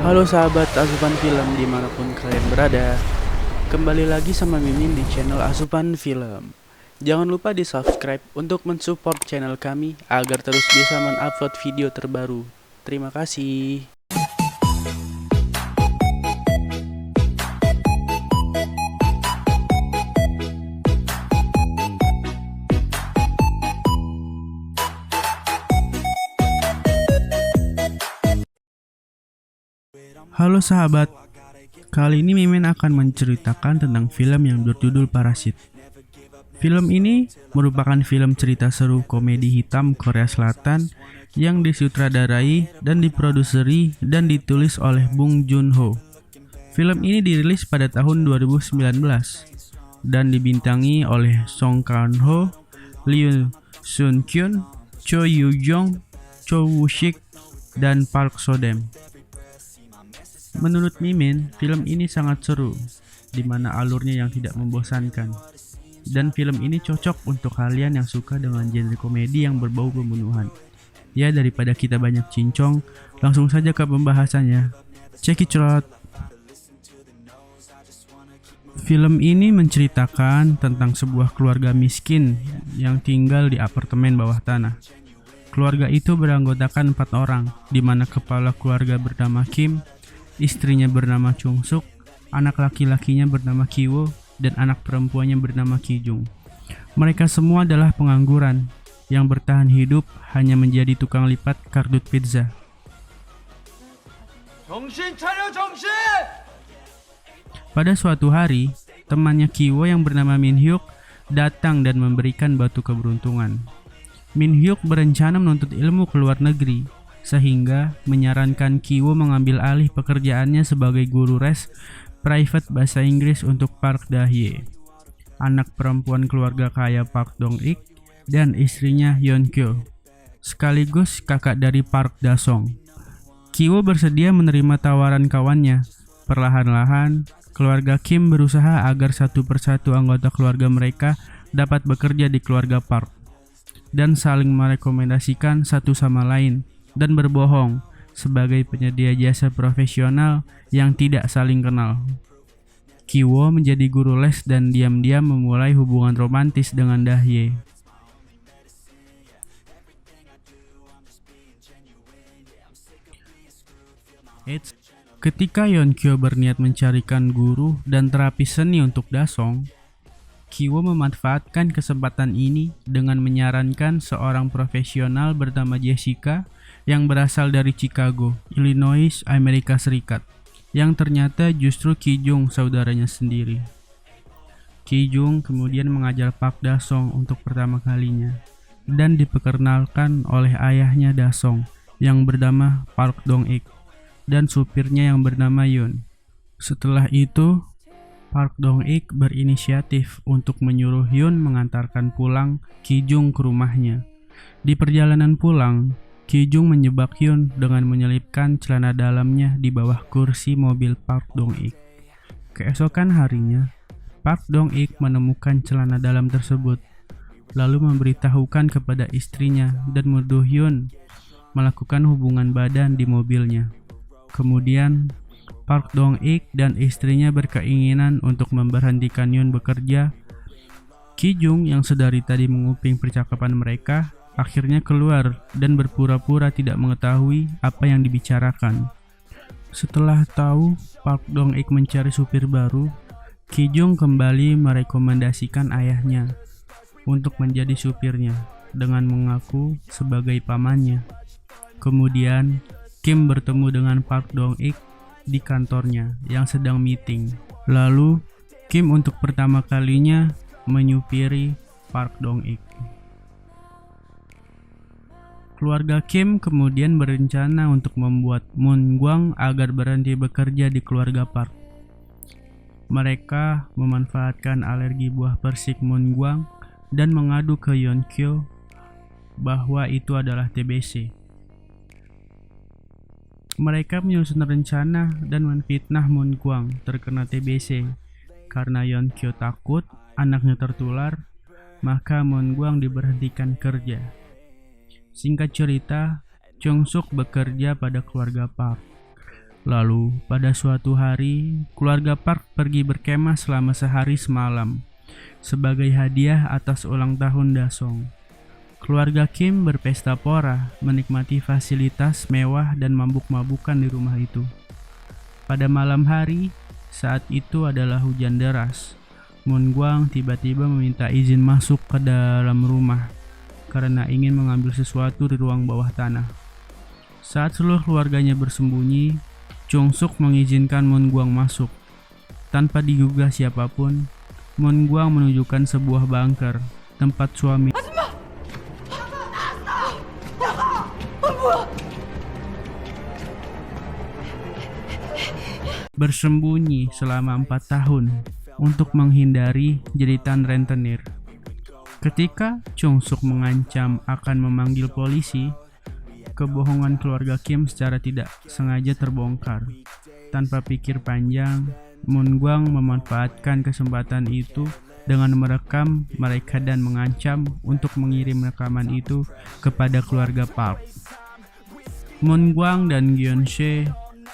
Halo sahabat Asupan Film dimanapun kalian berada. Kembali lagi sama Mimin di channel Asupan Film. Jangan lupa di subscribe untuk mensupport channel kami agar terus bisa mengupload video terbaru. Terima kasih. Halo sahabat, kali ini Mimin akan menceritakan tentang film yang berjudul Parasit. Film ini merupakan film cerita seru komedi hitam Korea Selatan yang disutradarai dan diproduseri dan ditulis oleh Bong Joon-ho. Film ini dirilis pada tahun 2019 dan dibintangi oleh Song Kang-ho, Lee Seung-kyun, Cho Yoo-jong, Cho Woo-sik, dan Park So-dem. Menurut Mimin, film ini sangat seru, di mana alurnya yang tidak membosankan. Dan film ini cocok untuk kalian yang suka dengan genre komedi yang berbau pembunuhan. Ya, daripada kita banyak cincong, langsung saja ke pembahasannya. Check it out. Film ini menceritakan tentang sebuah keluarga miskin yang tinggal di apartemen bawah tanah. Keluarga itu beranggotakan 4 orang, di mana kepala keluarga bernama Kim, istrinya bernama Chung Suk, anak laki-lakinya bernama Kiwo, dan anak perempuannya bernama Kijung. Mereka semua adalah pengangguran yang bertahan hidup hanya menjadi tukang lipat kardus pizza. Pada suatu hari, temannya Kiwo yang bernama Min Hyuk datang dan memberikan batu keberuntungan. Min Hyuk berencana menuntut ilmu ke luar negeri, sehingga menyarankan Kiwo mengambil alih pekerjaannya sebagai guru les private bahasa Inggris untuk Park Da-hye, anak perempuan keluarga kaya Park Dong-ik, dan istrinya Yeon-kyo, sekaligus kakak dari Park Da-song. Kiwo bersedia menerima tawaran kawannya. Perlahan-lahan, keluarga Kim berusaha agar satu persatu anggota keluarga mereka dapat bekerja di keluarga Park, dan saling merekomendasikan satu sama lain, dan berbohong sebagai penyedia jasa profesional yang tidak saling kenal. Kiwo menjadi guru les dan diam-diam memulai hubungan romantis dengan Da-hye. Ketika Yeon-kyo berniat mencarikan guru dan terapi seni untuk Da-song, Kiwo memanfaatkan kesempatan ini dengan menyarankan seorang profesional bernama Jessica yang berasal dari Chicago, Illinois, Amerika Serikat, yang ternyata justru Kijung, saudaranya sendiri. Kijung kemudian mengajar Park Da-song untuk pertama kalinya dan diperkenalkan oleh ayahnya Da-song yang bernama Park Dong-ik dan supirnya yang bernama Yoon. Setelah itu, Park Dong-ik berinisiatif untuk menyuruh Yoon mengantarkan pulang Kijung ke rumahnya. Di perjalanan pulang, Kijung menjebak Yoon dengan menyelipkan celana dalamnya di bawah kursi mobil Park Dong-ik. Keesokan harinya, Park Dong-ik menemukan celana dalam tersebut, lalu memberitahukan kepada istrinya dan menuduh Yoon melakukan hubungan badan di mobilnya. Kemudian, Park Dong-ik dan istrinya berkeinginan untuk memberhentikan Yoon bekerja. Kijung yang sedari tadi menguping percakapan mereka akhirnya keluar dan berpura-pura tidak mengetahui apa yang dibicarakan. Setelah tahu Park Dong-ik mencari supir baru, Kijung kembali merekomendasikan ayahnya untuk menjadi supirnya dengan mengaku sebagai pamannya. Kemudian, Kim bertemu dengan Park Dong-ik di kantornya yang sedang meeting. Lalu, Kim untuk pertama kalinya menyupiri Park Dong-ik. Keluarga Kim kemudian berencana untuk membuat Moon Gwang agar berhenti bekerja di keluarga Park. Mereka memanfaatkan alergi buah persik Moon Gwang dan mengadu ke Yeon-kyo bahwa itu adalah TBC. Mereka menyusun rencana dan menfitnah Moon Gwang terkena TBC. Karena Yeon-kyo takut anaknya tertular, maka Moon Gwang diberhentikan kerja. Singkat cerita, Chung Suk bekerja pada keluarga Park. Lalu, pada suatu hari, keluarga Park pergi berkemah selama sehari semalam sebagai hadiah atas ulang tahun Dasong. Keluarga Kim berpesta pora, menikmati fasilitas mewah dan mabuk-mabukan di rumah itu. Pada malam hari, saat itu adalah hujan deras. Moon Gwang tiba-tiba meminta izin masuk ke dalam rumah karena ingin mengambil sesuatu di ruang bawah tanah. Saat seluruh keluarganya bersembunyi, Chung Suk mengizinkan Moon Gwang masuk. Tanpa digugah siapapun, Moon Gwang menunjukkan sebuah bunker, tempat suami bersembunyi selama 4 tahun untuk menghindari jeritan rentenir. Ketika Chung Suk mengancam akan memanggil polisi, kebohongan keluarga Kim secara tidak sengaja terbongkar. Tanpa pikir panjang, Moon Gwang memanfaatkan kesempatan itu dengan merekam mereka dan mengancam untuk mengirim rekaman itu kepada keluarga Park. Moon Gwang dan Gyeon-se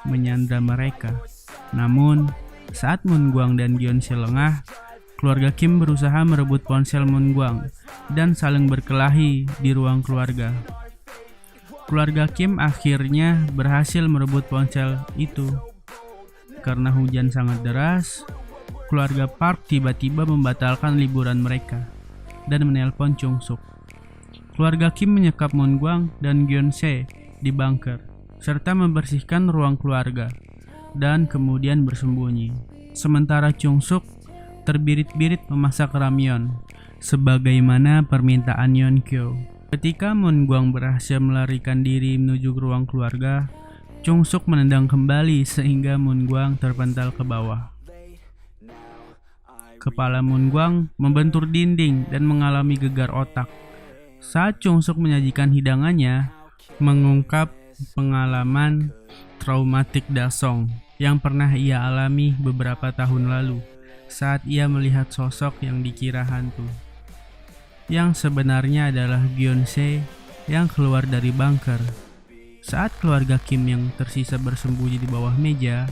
menyandra mereka. Namun, saat Moon Gwang dan Gyeon-se lengah, keluarga Kim berusaha merebut ponsel Moon Gwang dan saling berkelahi di ruang keluarga. Keluarga Kim akhirnya berhasil merebut ponsel itu. Karena hujan sangat deras, keluarga Park tiba-tiba membatalkan liburan mereka dan menelpon Chung Suk. Keluarga Kim menyekap Moon Gwang dan Gyeon-se di bunker serta membersihkan ruang keluarga dan kemudian bersembunyi. Sementara Chung Suk terbirit-birit memasak ramyeon sebagaimana permintaan Yeon-kyo. Ketika Moon Gwang berhasil melarikan diri menuju ke ruang keluarga, Chung Suk menendang kembali sehingga Moon Gwang terpental ke bawah. Kepala Moon Gwang membentur dinding dan mengalami gegar otak. Saat Chung Suk menyajikan hidangannya, mengungkap pengalaman traumatik Dasong yang pernah ia alami beberapa tahun lalu saat ia melihat sosok yang dikira hantu, yang sebenarnya adalah Gyeon-se yang keluar dari bunker. Saat keluarga Kim yang tersisa bersembunyi di bawah meja,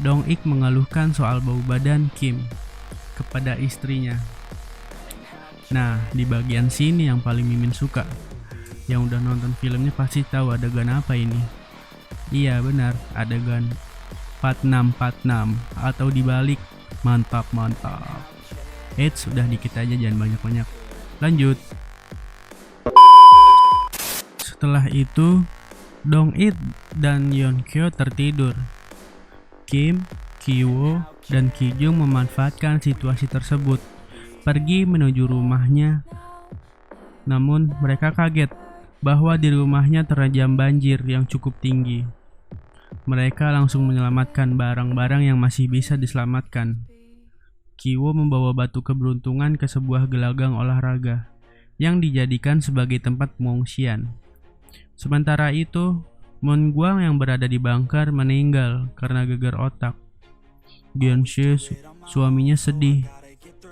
Dong-ik mengeluhkan soal bau badan Kim kepada istrinya. Nah, di bagian sini yang paling Mimin suka. Yang udah nonton filmnya pasti tahu adegan apa ini. Iya benar, adegan 4646 atau dibalik mantap. Sudah dikit aja, jangan banyak-banyak. Lanjut. Setelah itu, Dong-ik dan Yeon-kyo tertidur. Kim, Ki-woo, dan Ki-jung memanfaatkan situasi tersebut, pergi menuju rumahnya. Namun mereka kaget bahwa di rumahnya terjam banjir yang cukup tinggi. Mereka langsung menyelamatkan barang-barang yang masih bisa diselamatkan. Ki-woo membawa batu keberuntungan ke sebuah gelagang olahraga yang dijadikan sebagai tempat pengungsian. Sementara itu, Moon Gwang yang berada di bunker meninggal karena gegar otak. Gyeon-se, suaminya, sedih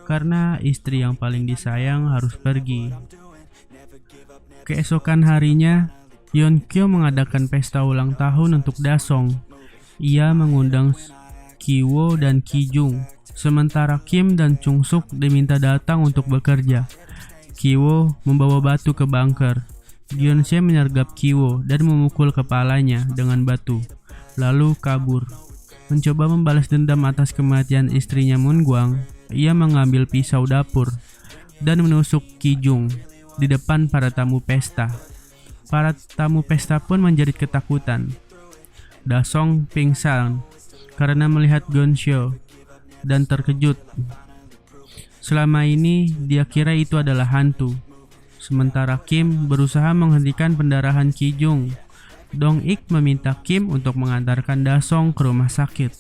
karena istri yang paling disayang harus pergi. Keesokan harinya, Yeon-kyo mengadakan pesta ulang tahun untuk Dasong. Ia mengundang Ki-woo dan Ki-jung, sementara Kim dan Chung Suk diminta datang untuk bekerja. Ki-woo membawa batu ke bunker. Gyeon-se menyergap Ki-woo dan memukul kepalanya dengan batu, lalu kabur. Mencoba membalas dendam atas kematian istrinya Moon Gwang, ia mengambil pisau dapur dan menusuk Ki-jung di depan para tamu pesta. Para tamu pesta pun menjerit ketakutan. Dasong pingsan karena melihat Gyeon-se dan terkejut. Selama ini dia kira itu adalah hantu. Sementara Kim berusaha menghentikan pendarahan Ki-jung. Dong-ik meminta Kim untuk mengantarkan Dasong ke rumah sakit.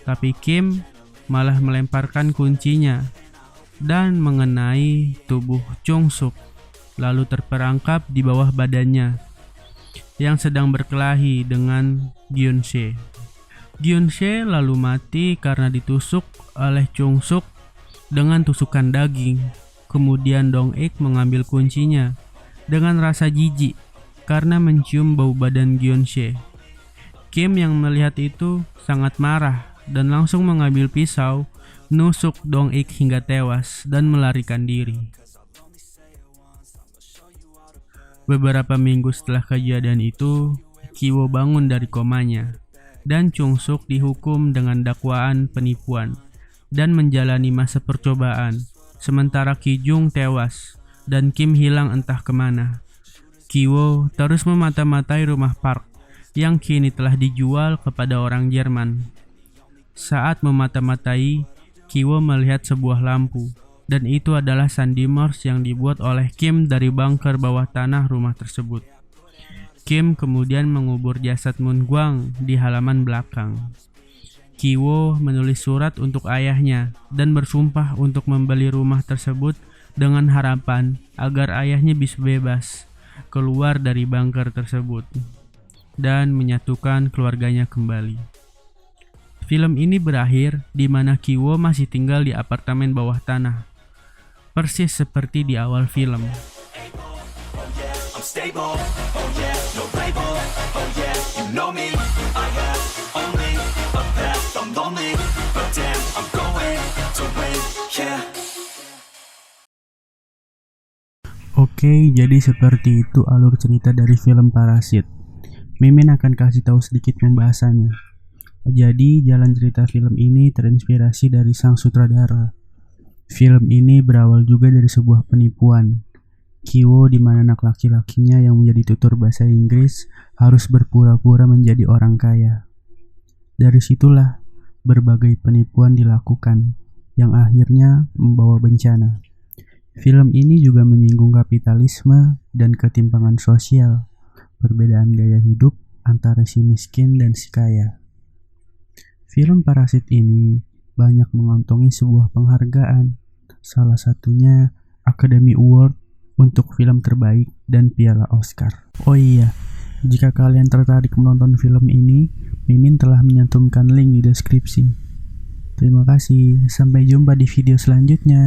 Tapi Kim malah melemparkan kuncinya dan mengenai tubuh Chung Suk, lalu terperangkap di bawah badannya yang sedang berkelahi dengan Gyeon-se. Gyeon-se lalu mati karena ditusuk oleh Chung Suk dengan tusukan daging. Kemudian Dong-ik mengambil kuncinya dengan rasa jijik karena mencium bau badan Gyeon-se. Kim yang melihat itu sangat marah dan langsung mengambil pisau, nusuk Dong-ik hingga tewas dan melarikan diri. Beberapa minggu setelah kejadian itu, Ki-woo bangun dari komanya, dan Chung-suk dihukum dengan dakwaan penipuan dan menjalani masa percobaan, sementara Ki-jung tewas dan Kim hilang entah kemana. Ki-woo terus memata-matai rumah Park yang kini telah dijual kepada orang Jerman. Saat memata-matai, Ki-woo melihat sebuah lampu, dan itu adalah sandi Morse yang dibuat oleh Kim dari bunker bawah tanah rumah tersebut. Kim kemudian mengubur jasad Moon Gwang di halaman belakang. Ki-woo menulis surat untuk ayahnya dan bersumpah untuk membeli rumah tersebut dengan harapan agar ayahnya bisa bebas keluar dari bunker tersebut dan menyatukan keluarganya kembali. Film ini berakhir di mana Ki-woo masih tinggal di apartemen bawah tanah, persis seperti di awal film. Oke, jadi seperti itu alur cerita dari film Parasit. Mimin akan kasih tahu sedikit pembahasannya. Jadi, jalan cerita film ini terinspirasi dari sang sutradara. Film ini berawal juga dari sebuah penipuan. Ki-woo di mana anak laki-lakinya yang menjadi tutur bahasa Inggris harus berpura-pura menjadi orang kaya. Dari situlah berbagai penipuan dilakukan yang akhirnya membawa bencana. Film ini juga menyinggung kapitalisme dan ketimpangan sosial, perbedaan gaya hidup antara si miskin dan si kaya. Film Parasit ini banyak mengantongi sebuah penghargaan, salah satunya Academy Award untuk film terbaik dan piala Oscar. Oh iya, jika kalian tertarik menonton film ini, Mimin telah menyantumkan link di deskripsi. Terima kasih, sampai jumpa di video selanjutnya.